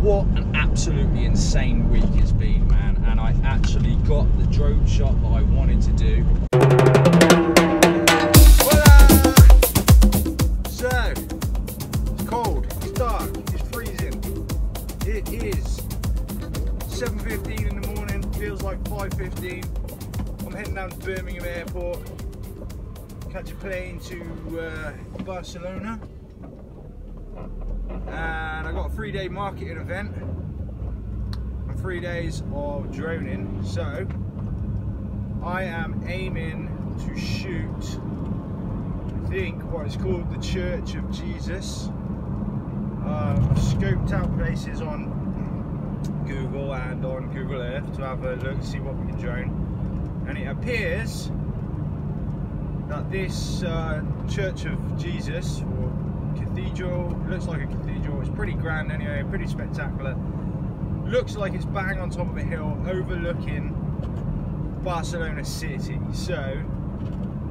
what an absolutely insane week it's been, man. And I actually got the drone shot that I wanted to do. So, it's cold, it's dark, it's freezing. It is 7:15 in the morning, feels like 5:15. I'm heading down to Birmingham Airport, catch a plane to Barcelona. And I got a 3-day marketing event and 3 days of droning, so I am aiming to shoot, I think, what is called the Church of Jesus. I've scoped out places on Google and on Google Earth to have a look, see what we can drone, and it appears that this Church of Jesus, or cathedral, looks like a cathedral, it's pretty grand anyway, pretty spectacular, looks like it's bang on top of a hill overlooking Barcelona city, so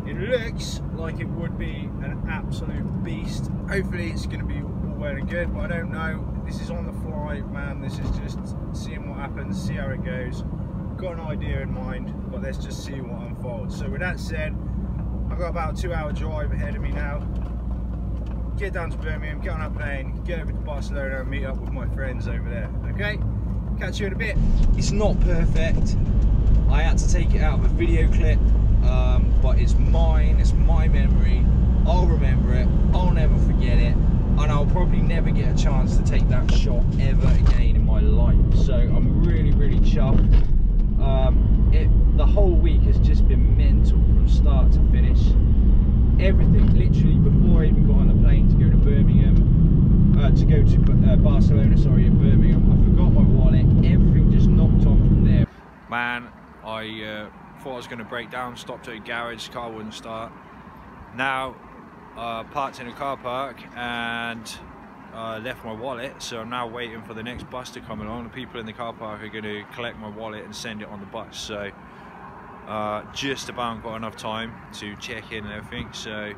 it looks like it would be an absolute beast. Hopefully it's going to be all well and good, but I don't know, this is on the fly, man. This is just seeing what happens, see how it goes. Got an idea in mind, but let's just see what unfolds. So with that said, I've got about a 2-hour drive ahead of me now. Get down to Birmingham, get on a plane, get over to Barcelona and meet up with my friends over there, okay? Catch you in a bit. It's not perfect. I had to take it out of a video clip, but it's mine, it's my memory. I'll remember it, I'll never forget it, and I'll probably never get a chance to take that shot ever again in my life. So I'm really, really chuffed. The whole week has just been mental from start to finish. Everything, literally, before I even got on the plane to go to Birmingham, Barcelona, sorry, in Birmingham, I forgot my wallet. Everything just knocked on from there. Man, I thought I was going to break down, stopped at a garage, car wouldn't start. Now, parked in a car park and left my wallet, so I'm now waiting for the next bus to come along. The people in the car park are going to collect my wallet and send it on the bus, so just about got enough time to check in and everything, so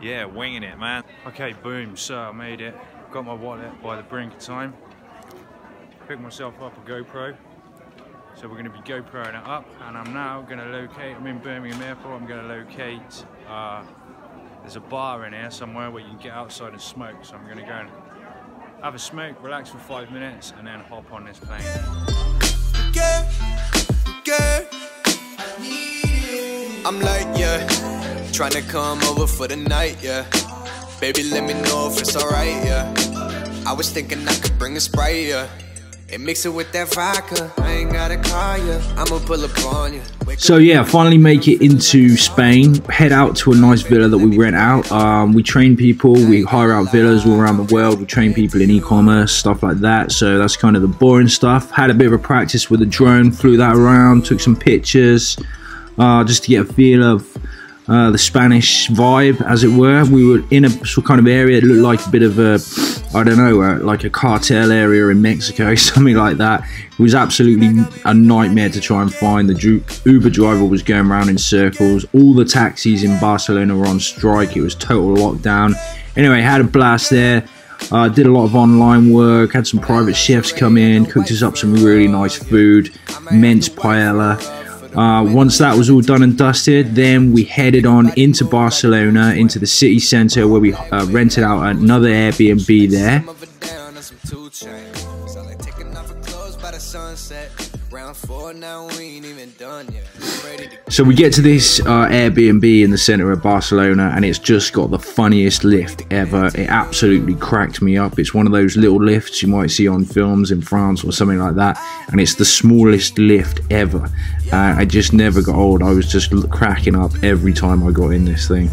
yeah, winging it, man. Okay, boom, so I made it, got my wallet by the brink of time, picked myself up a GoPro, so we're going to be GoProing it up, and I'm now going to locate, I'm in Birmingham Airport, I'm going to locate, there's a bar in here somewhere where you can get outside and smoke, so I'm going to go and have a smoke, relax for 5 minutes, and then hop on this plane. I'm like, yeah, trying to come over for the night, yeah. Baby, let me know if it's alright, yeah. I was thinking I could bring a Sprite, yeah. And mix it with that vodka. I ain't gotta call you, I'ma pull up on you. So yeah, finally make it into Spain. Head out to a nice villa that we rent out. We train people, we hire out villas all around the world. We train people in e-commerce, stuff like that. So that's kind of the boring stuff. Had a bit of a practice with the drone, flew that around, took some pictures, just to get a feel of the Spanish vibe, as it were. We were in a sort of kind of area, it looked like a bit of a, I don't know, like a cartel area in Mexico, something like that. It was absolutely a nightmare to try and find. The Uber driver was going around in circles. All the taxis in Barcelona were on strike. It was total lockdown. Anyway, had a blast there. Did a lot of online work, had some private chefs come in, cooked us up some really nice food, immense paella. Once that was all done and dusted, then we headed on into Barcelona, into the city centre, where we rented out another Airbnb there. So we get to this Airbnb in the centre of Barcelona, and it's just got the funniest lift ever. It absolutely cracked me up. It's one of those little lifts you might see on films in France or something like that, and it's the smallest lift ever. I just never got old. I was just cracking up every time I got in this thing.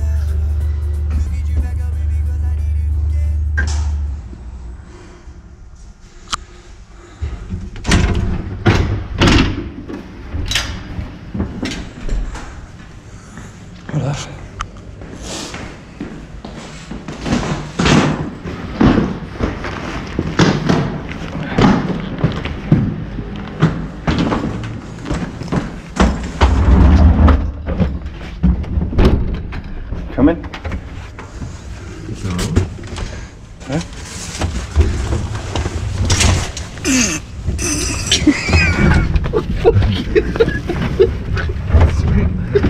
Come in. Huh?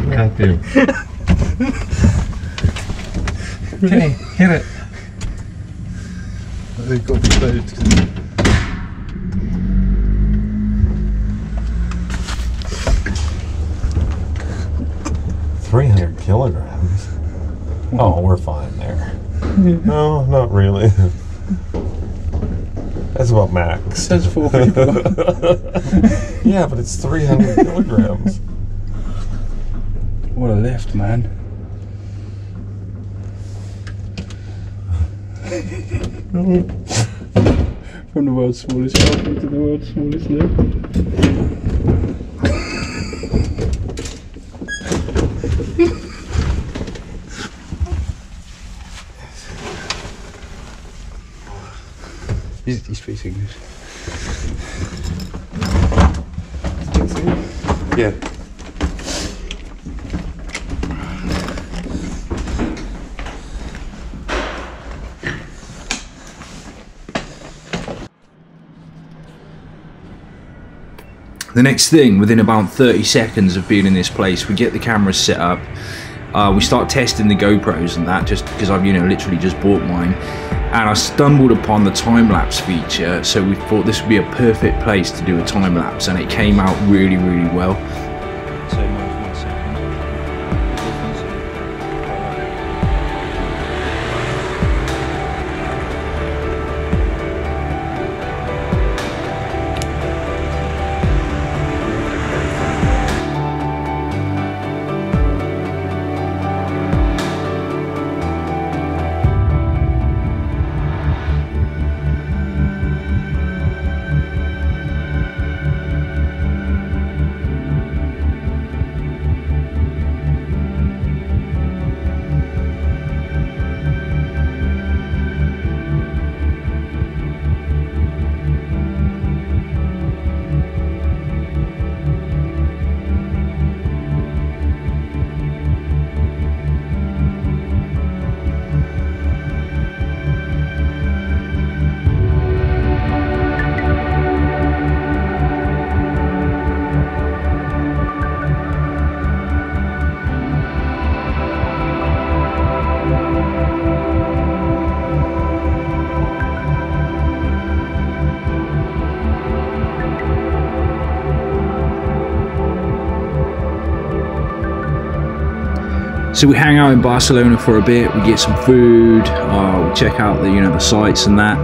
Matthew. Okay, hit it. They've got to be closed. 300 kilograms. Oh, we're fine there. No, not really. That's about max. That's 4 people. Yeah, but it's 300 kilograms. What a lift, man. From the world's smallest welcome to the world's smallest lift. He speaks English. Yeah. The next thing, within about 30 seconds of being in this place, we get the cameras set up. We start testing the GoPros and that, just because I've literally just bought mine, and I stumbled upon the time-lapse feature, so we thought this would be a perfect place to do a time-lapse, and it came out really, really well. So we hang out in Barcelona for a bit, we get some food, we check out the the sights and that,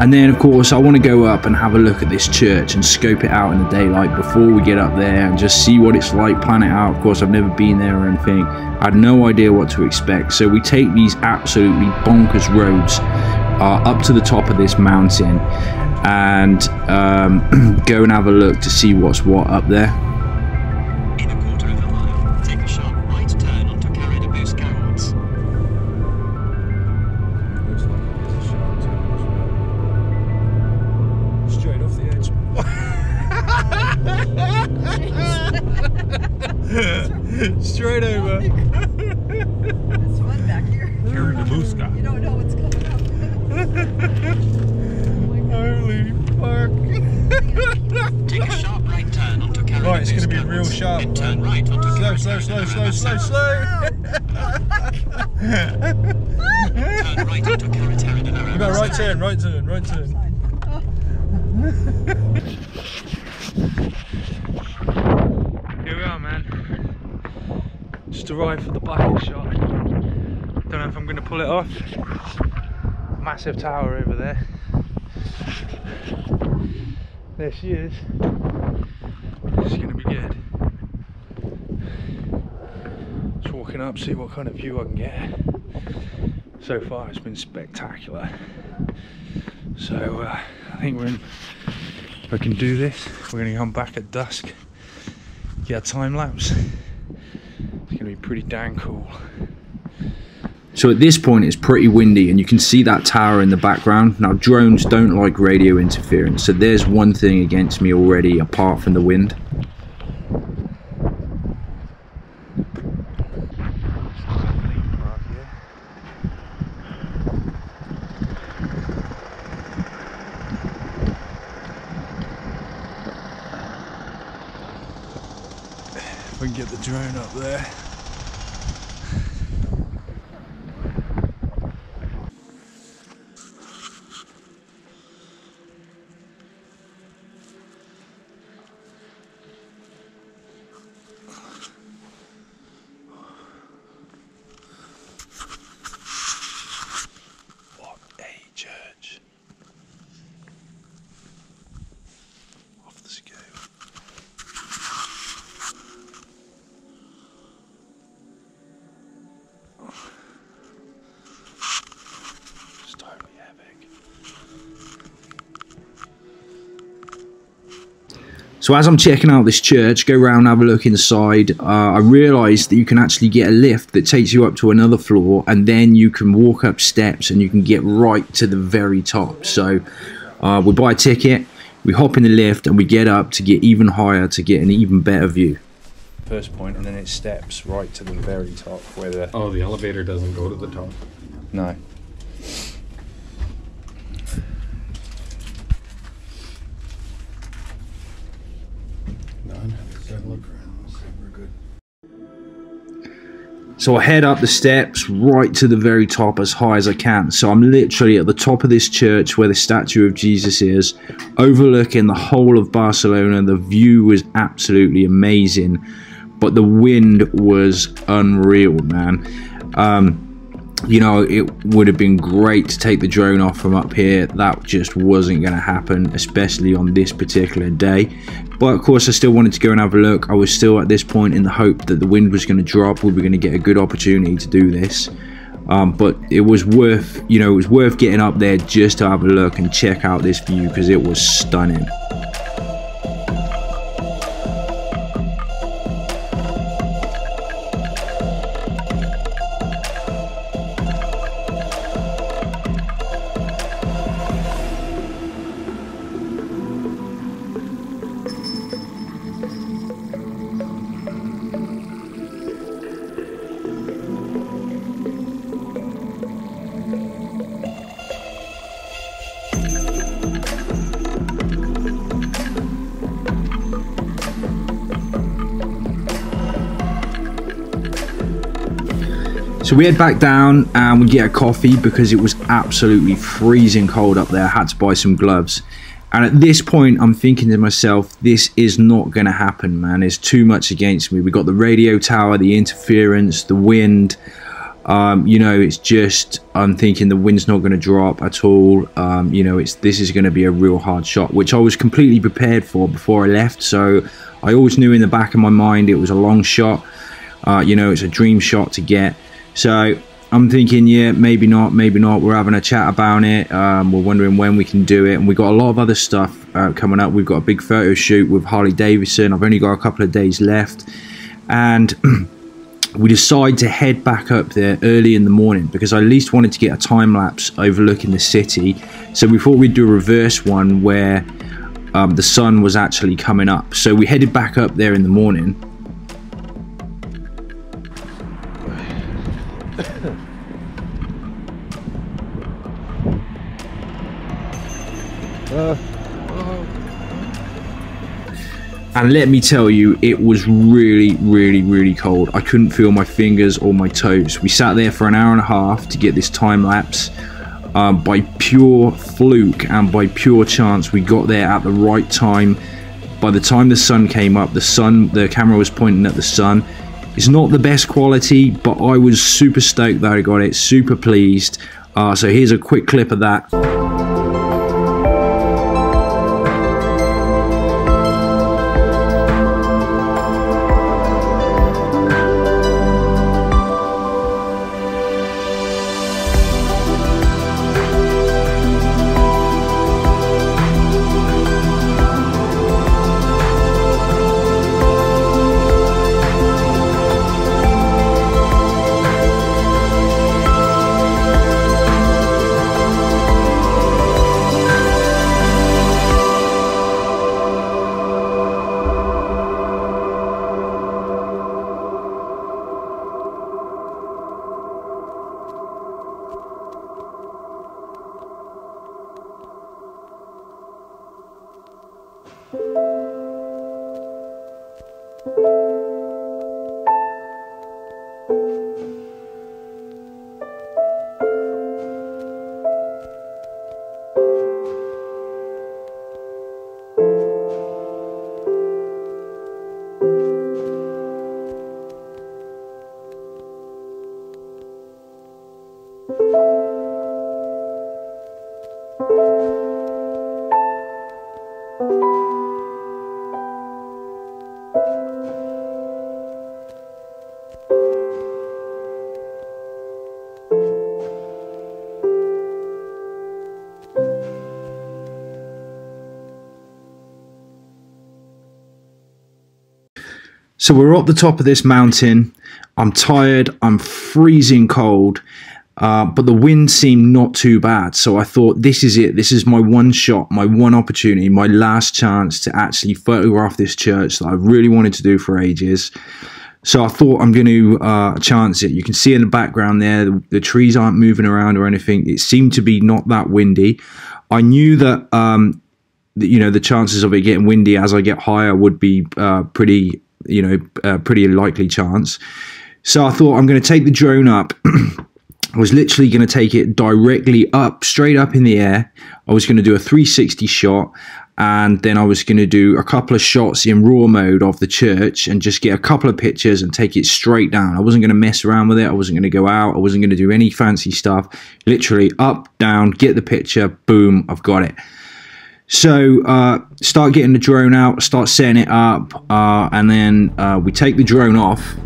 and then of course I want to go up and have a look at this church and scope it out in the daylight before we get up there and just see what it's like, plan it out. Of course I've never been there or anything, I had no idea what to expect, so we take these absolutely bonkers roads up to the top of this mountain and go and have a look to see what's what up there. Straight over. It's fun back here. Carry the moose guy. You don't know what's coming up. Holy fuck. Take a sharp right turn onto Carry Right, it's going to be real sharp. Then turn right onto Slow. Turn right onto Carry. You got right turn. Here we are, man. Just arrived for the bucket shot. Don't know if I'm going to pull it off. Massive tower over there. There she is. It's going to be good. Just walking up, see what kind of view I can get. So far it's been spectacular. So I think if I can do this, we're going to come back at dusk, get a time lapse. It's going to be pretty dang cool. So at this point it's pretty windy and you can see that tower in the background. Now drones don't like radio interference, so there's one thing against me already apart from the wind. I can get the drone up there. What a church. Off the scale. It's totally epic. So as I'm checking out this church, go around, have a look inside, I realised that you can actually get a lift that takes you up to another floor, and then you can walk up steps and you can get right to the very top. So we buy a ticket, we hop in the lift and we get up to get even higher, to get an even better view. First point, and then it steps right to the very top where the... Oh, the elevator doesn't go to the top. No. None. Good look around. We're good. So I head up the steps right to the very top, as high as I can. So I'm literally at the top of this church where the statue of Jesus is, overlooking the whole of Barcelona. The view was absolutely amazing, but the wind was unreal, man. You know, it would have been great to take the drone off from up here. That just wasn't going to happen, especially on this particular day. But of course, I still wanted to go and have a look. I was still at this point in the hope that the wind was going to drop. We were going to get a good opportunity to do this. But it was worth, you know, it was worth getting up there just to have a look and check out this view, because it was stunning. So we head back down and we get a coffee because it was absolutely freezing cold up there. I had to buy some gloves. And at this point, I'm thinking to myself, this is not going to happen, man. There's too much against me. We got the radio tower, the interference, the wind. You know, it's just, I'm thinking the wind's not going to drop at all. You know, this is going to be a real hard shot, which I was completely prepared for before I left. So I always knew in the back of my mind it was a long shot. You know, it's a dream shot to get. So I'm thinking, yeah, maybe not, maybe not. We're having a chat about it. We're wondering when we can do it. And we got a lot of other stuff coming up. We've got a big photo shoot with Harley Davidson. I've only got a couple of days left. And we decide to head back up there early in the morning because I at least wanted to get a time lapse overlooking the city. So we thought we'd do a reverse one where the sun was actually coming up. So we headed back up there in the morning. And let me tell you, it was really, really, really cold. I couldn't feel my fingers or my toes. We sat there for an hour and a half to get this time lapse. By pure fluke and by pure chance, we got there at the right time. By the time the sun came up, the camera was pointing at the sun. It's not the best quality, but I was super stoked that I got it, super pleased. So here's a quick clip of that. So we're up the top of this mountain. I'm tired, I'm freezing cold, but the wind seemed not too bad. So I thought, this is it. This is my one shot, my one opportunity, my last chance to actually photograph this church that I really wanted to do for ages. So I thought, I'm going to chance it. You can see in the background there, the trees aren't moving around or anything. It seemed to be not that windy. I knew that, you know, the chances of it getting windy as I get higher would be pretty likely chance. So I thought, I'm going to take the drone up. I was literally going to take it directly up, straight up in the air. I was going to do a 360 shot, and then I was going to do a couple of shots in RAW mode of the church and just get a couple of pictures and take it straight down. I wasn't going to mess around with it. I wasn't going to go out. I wasn't going to do any fancy stuff. Literally up, down, get the picture, boom, I've got it. So start getting the drone out, start setting it up, and then we take the drone off.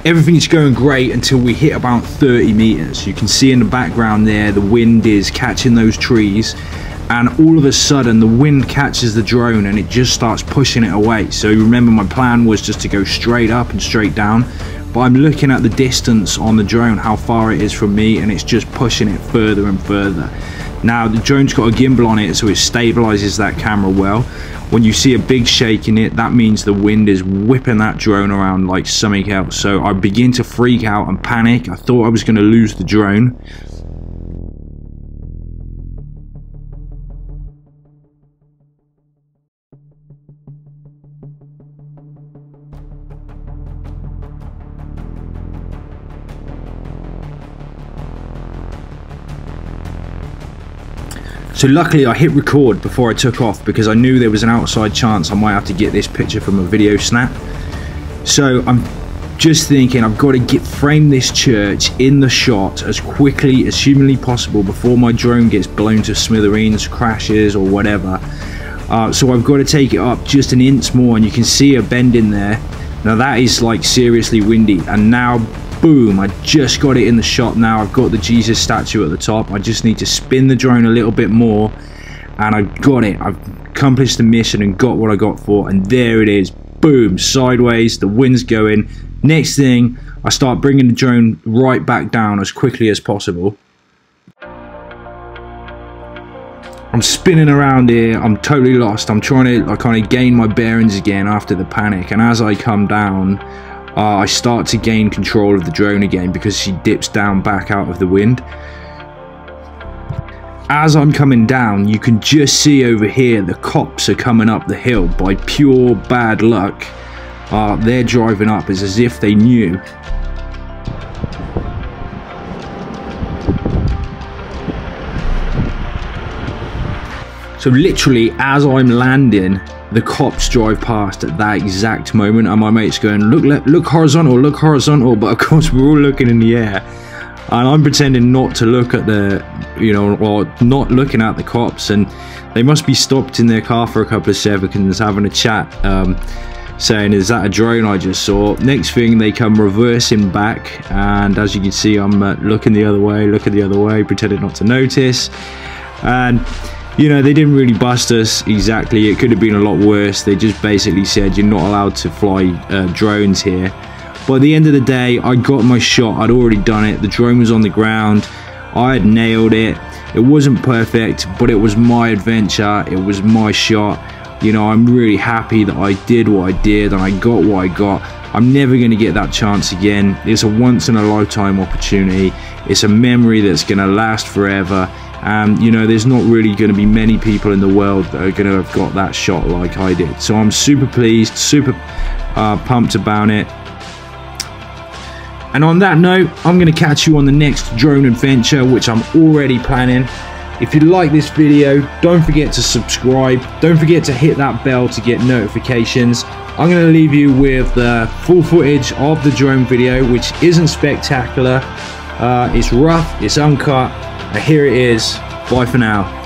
Everything's going great until we hit about 30 meters. You can see in the background there, the wind is catching those trees, and all of a sudden the wind catches the drone and it just starts pushing it away. So remember, my plan was just to go straight up and straight down. But I'm looking at the distance on the drone, how far it is from me, and it's just pushing it further and further. Now the drone's got a gimbal on it, so it stabilizes that camera well. When you see a big shake in it, that means the wind is whipping that drone around like something else. So I begin to freak out and panic. I thought I was going to lose the drone. So luckily I hit record before I took off, because I knew there was an outside chance I might have to get this picture from a video snap. So I'm just thinking, I've got to frame this church in the shot as quickly as humanly possible before my drone gets blown to smithereens, crashes or whatever. So I've got to take it up just an inch more, and you can see a bend in there. Now that is like seriously windy, and now boom, I just got it in the shot. Now I've got the Jesus statue at the top. I just need to spin the drone a little bit more, and I've got it. I've accomplished the mission and got what I got for, and there it is. Boom, sideways, the wind's going. Next thing, I start bringing the drone right back down as quickly as possible. I'm spinning around here, I'm totally lost. I'm trying to kind of gain my bearings again after the panic, and as I come down, I start to gain control of the drone again, because she dips down back out of the wind. As I'm coming down, you can just see over here the cops are coming up the hill. By pure bad luck, they're driving up as if they knew. So literally as I'm landing, the cops drive past at that exact moment, and my mate's going, look horizontal, but of course we're all looking in the air, and I'm pretending not to look at the, or not looking at the cops, and they must be stopped in their car for a couple of seconds having a chat, saying, is that a drone I just saw? Next thing, they come reversing back, and as you can see, I'm looking the other way, pretending not to notice, and they didn't really bust us exactly. It could have been a lot worse. They just basically said, you're not allowed to fly drones here. But at the end of the day, I got my shot. I'd already done it. The drone was on the ground. I had nailed it. It wasn't perfect, but it was my adventure. It was my shot. I'm really happy that I did what I did and I got what I got. I'm never going to get that chance again. It's a once in a lifetime opportunity. It's a memory that's going to last forever. And there's not really going to be many people in the world that are going to have got that shot like I did. So I'm super pleased, super pumped about it. And on that note, I'm going to catch you on the next drone adventure, which I'm already planning. If you like this video, don't forget to subscribe. Don't forget to hit that bell to get notifications. I'm going to leave you with the full footage of the drone video, which isn't spectacular. It's rough, it's uncut. Here it is. Bye for now.